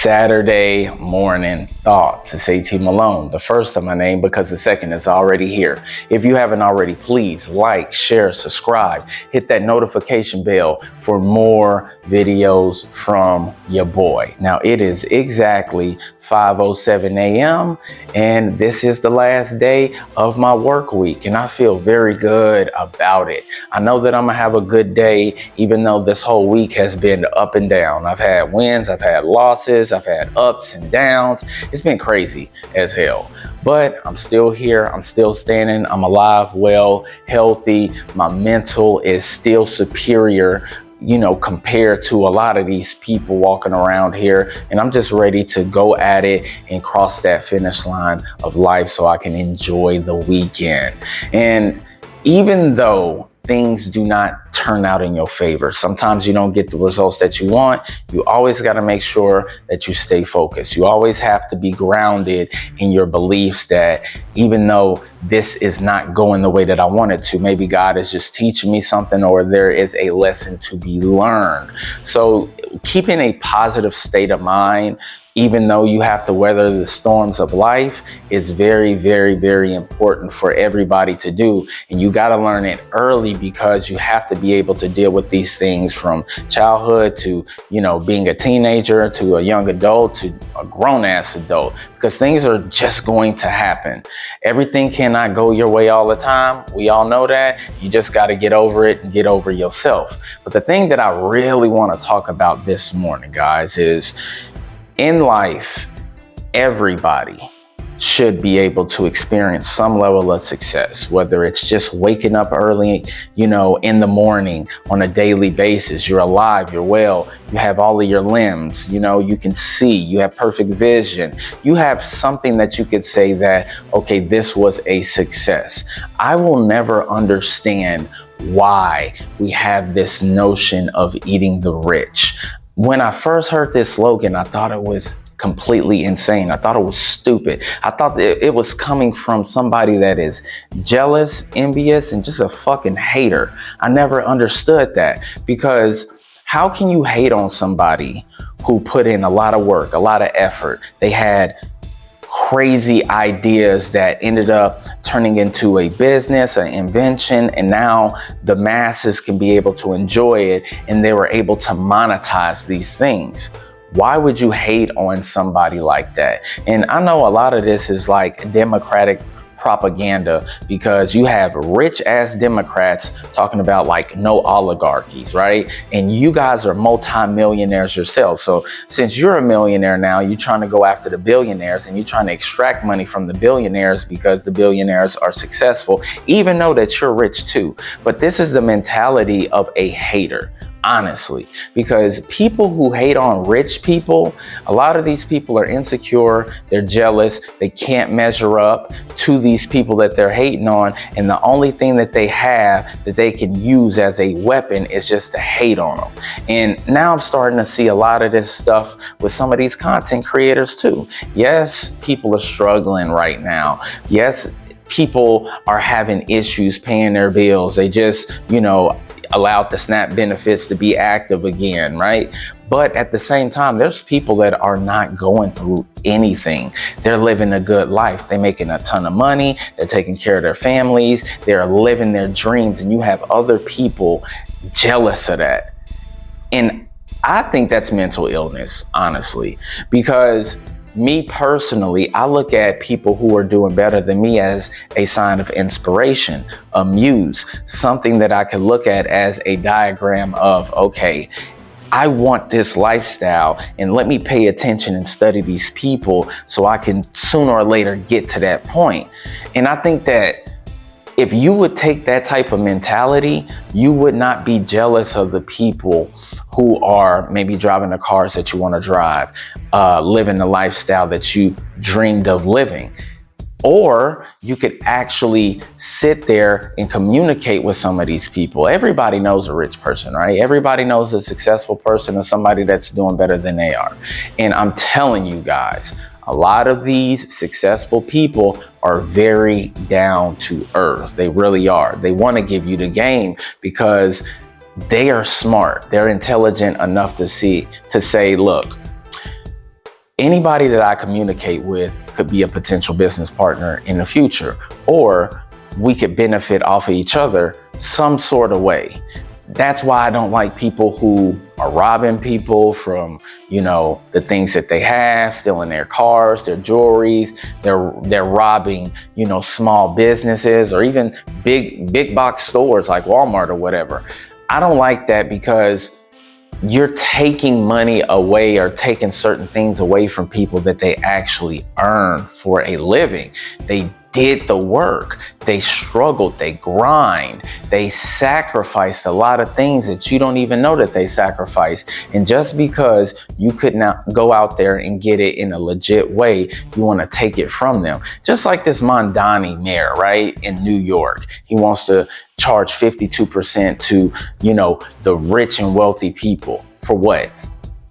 Saturday morning thoughts. It's AT Malone, the first of my name because the second is already here. If you haven't already, please like, share, subscribe, hit that notification bell for more videos from your boy. Now it is exactly 5:07 a.m. and this is the last day of my work week and I feel very good about it. I know that I'm gonna have a good day even though this whole week has been up and down. I've had wins, I've had losses, I've had ups and downs. It's been crazy as hell. But I'm still here, I'm still standing, I'm alive, well, healthy. My mental is still superior, compared to a lot of these people walking around here. And I'm just ready to go at it and cross that finish line of life so I can enjoy the weekend. And even though things do not turn out in your favor, sometimes you don't get the results that you want, you always got to make sure that you stay focused. You always have to be grounded in your beliefs that even though this is not going the way that I want it to, maybe God is just teaching me something or there is a lesson to be learned. So keeping a positive state of mind, even though you have to weather the storms of life, is very, very, very important for everybody to do. And you got to learn it early because you have to be able to deal with these things from childhood to, being a teenager to a young adult to a grown ass adult, because things are just going to happen. Everything cannot go your way all the time. We all know that. You just got to get over it and get over yourself. But the thing that I really want to talk about this morning, guys, is in life, everybody should be able to experience some level of success, whether it's just waking up early, in the morning on a daily basis. You're alive, you're well, you have all of your limbs, you can see, you have perfect vision. You have something that you could say that, okay, this was a success. I will never understand why we have this notion of eating the rich. When I first heard this slogan, I thought it was completely insane. I thought it was stupid. I thought it was coming from somebody that is jealous, envious, and just a fucking hater. I never understood that, because how can you hate on somebody who put in a lot of work, a lot of effort? They had crazy ideas that ended up turning into a business, an invention, and now the masses can be able to enjoy it and they were able to monetize these things. Why would you hate on somebody like that? And I know a lot of this is like Democratic propaganda, because you have rich ass Democrats talking about like no oligarchies, right? And you guys are multi-millionaires yourself. So since you're a millionaire now, you're trying to go after the billionaires and you're trying to extract money from the billionaires because the billionaires are successful, even though that you're rich too. But this is the mentality of a hater. Honestly, because people who hate on rich people, a lot of these people are insecure, they're jealous, they can't measure up to these people that they're hating on, and the only thing that they have that they can use as a weapon is just to hate on them. And now I'm starting to see a lot of this stuff with some of these content creators too. Yes, people are struggling right now. Yes, people are having issues paying their bills. They just, allowed the SNAP benefits to be active again, right? But at the same time, there's people that are not going through anything. They're living a good life. They're making a ton of money. They're taking care of their families. They're living their dreams. And you have other people jealous of that. And I think that's mental illness, honestly, because me personally, I look at people who are doing better than me as a sign of inspiration, a muse, something that I can look at as a diagram of, okay, I want this lifestyle and let me pay attention and study these people so I can sooner or later get to that point. And I think that if you would take that type of mentality, you would not be jealous of the people who are maybe driving the cars that you want to drive, living the lifestyle that you dreamed of living. Or you could actually sit there and communicate with some of these people. Everybody knows a rich person, right? Everybody knows a successful person or somebody that's doing better than they are. And I'm telling you guys, a lot of these successful people are very down to earth. They really are. They want to give you the game because they are smart. They're intelligent enough to say, look, Anybody that I communicate with could be a potential business partner in the future, or we could benefit off of each other some sort of way. That's why I don't like people who are robbing people from, the things that they have, stealing their cars, their jewelries. They're robbing, small businesses or even big box stores like Walmart or whatever. I don't like that because you're taking money away or taking certain things away from people that they actually earn for a living. They did the work, they struggled, they grind, they sacrificed a lot of things that you don't even know that they sacrificed. And just because you could not go out there and get it in a legit way, you want to take it from them. Just like this Mamdani mayor, right, in New York. He wants to charge 52% to, the rich and wealthy people. For what?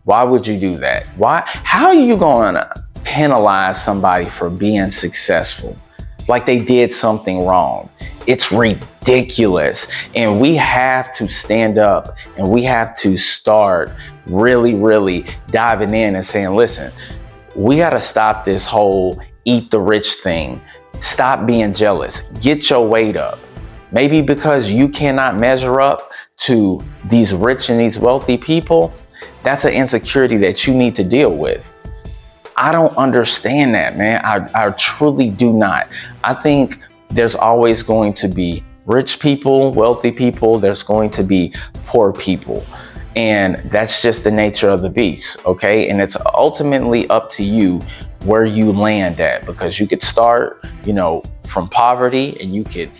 Why would you do that? How are you going to penalize somebody for being successful? Like they did something wrong. It's ridiculous. And we have to stand up and we have to start really, really diving in and saying, listen, we got to stop this whole eat the rich thing. Stop being jealous. Get your weight up. Maybe because you cannot measure up to these rich and these wealthy people, that's an insecurity that you need to deal with. I don't understand that, man. I truly do not. I think there's always going to be rich people, wealthy people. There's going to be poor people. And that's just the nature of the beast, okay? And it's ultimately up to you where you land at, because you could start, from poverty and you could,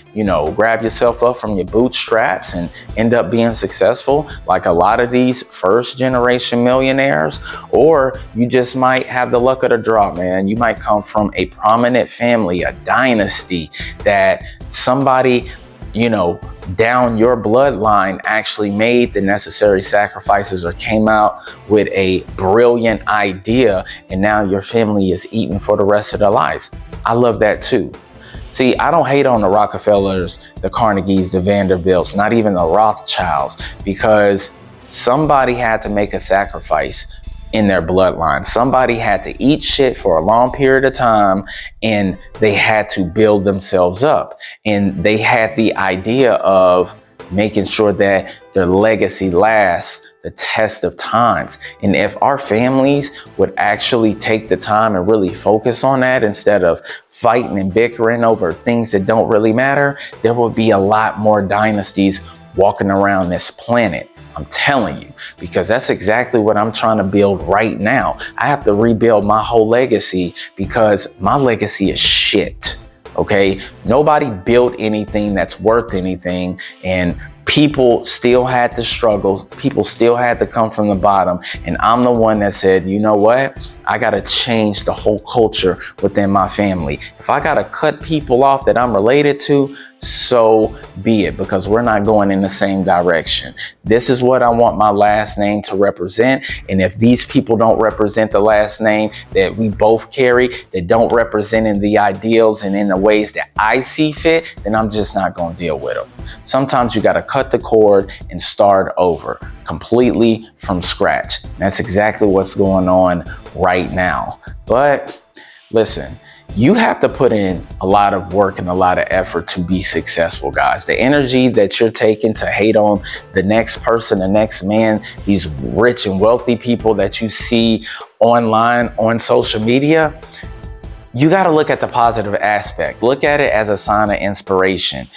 grab yourself up from your bootstraps and end up being successful like a lot of these first generation millionaires, or you just might have the luck of the draw, man. You might come from a prominent family, a dynasty that somebody, down your bloodline actually made the necessary sacrifices or came out with a brilliant idea, and now your family is eating for the rest of their lives. I love that too. See, I don't hate on the Rockefellers, the Carnegies, the Vanderbilts, not even the Rothschilds, because somebody had to make a sacrifice in their bloodline. Somebody had to eat shit for a long period of time, and they had to build themselves up. And they had the idea of making sure that their legacy lasts the test of times. And if our families would actually take the time and really focus on that instead of fighting and bickering over things that don't really matter, there would be a lot more dynasties walking around this planet. I'm telling you, because that's exactly what I'm trying to build right now. I have to rebuild my whole legacy because my legacy is shit. Okay? Nobody built anything that's worth anything, and people still had to struggle. People still had to come from the bottom. And I'm the one that said, you know what? I got to change the whole culture within my family. If I got to cut people off that I'm related to, so be it, because we're not going in the same direction. This is what I want my last name to represent. And if these people don't represent the last name that we both carry, that don't represent in the ideals and in the ways that I see fit, then I'm just not going to deal with them. Sometimes you got to cut the cord and start over completely from scratch. That's exactly what's going on right now. But listen, you have to put in a lot of work and a lot of effort to be successful, guys. The energy that you're taking to hate on the next person, the next man, these rich and wealthy people that you see online on social media, you got to look at the positive aspect. Look at it as a sign of inspiration.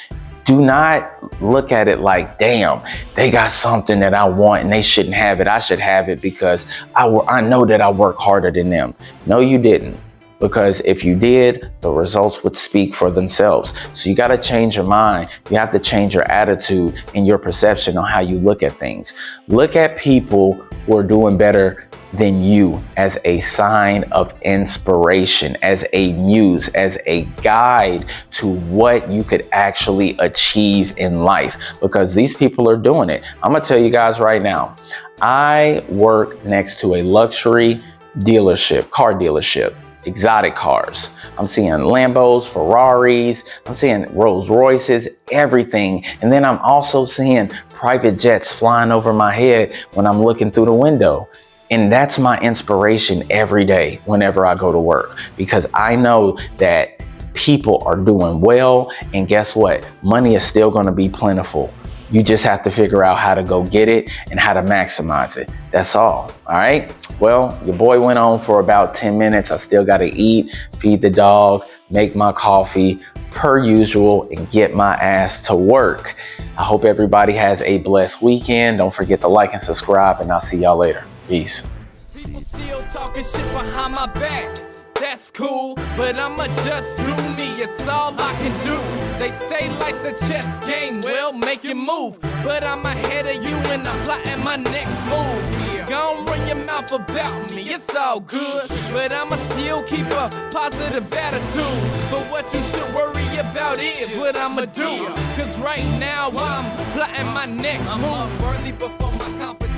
Do not look at it like, damn, they got something that I want and they shouldn't have it. I should have it because I know that I work harder than them. No, you didn't. Because if you did, the results would speak for themselves. So you got to change your mind. You have to change your attitude and your perception on how you look at things. Look at people who are doing better than you as a sign of inspiration, as a muse, as a guide to what you could actually achieve in life, because these people are doing it. I'm gonna tell you guys right now, I work next to a luxury dealership, car dealership, exotic cars. I'm seeing Lambos, Ferraris, I'm seeing Rolls Royces, everything. And then I'm also seeing private jets flying over my head when I'm looking through the window. And that's my inspiration every day whenever I go to work, because I know that people are doing well. And guess what? Money is still going to be plentiful. You just have to figure out how to go get it and how to maximize it. That's all. All right. Well, your boy went on for about 10 minutes. I still got to eat, feed the dog, make my coffee per usual, and get my ass to work. I hope everybody has a blessed weekend. Don't forget to like and subscribe, and I'll see y'all later. Peace. People still talking shit behind my back. That's cool, but I'ma just do me. It's all I can do. They say life's a chess game, well, make it move. But I'm ahead of you and I'm plotting my next move. Gon' run your mouth about me, it's all good. But I'ma still keep a positive attitude. But what you should worry about is what I'ma do. Cause right now I'm plotting my next move. I'm worthy before my competition.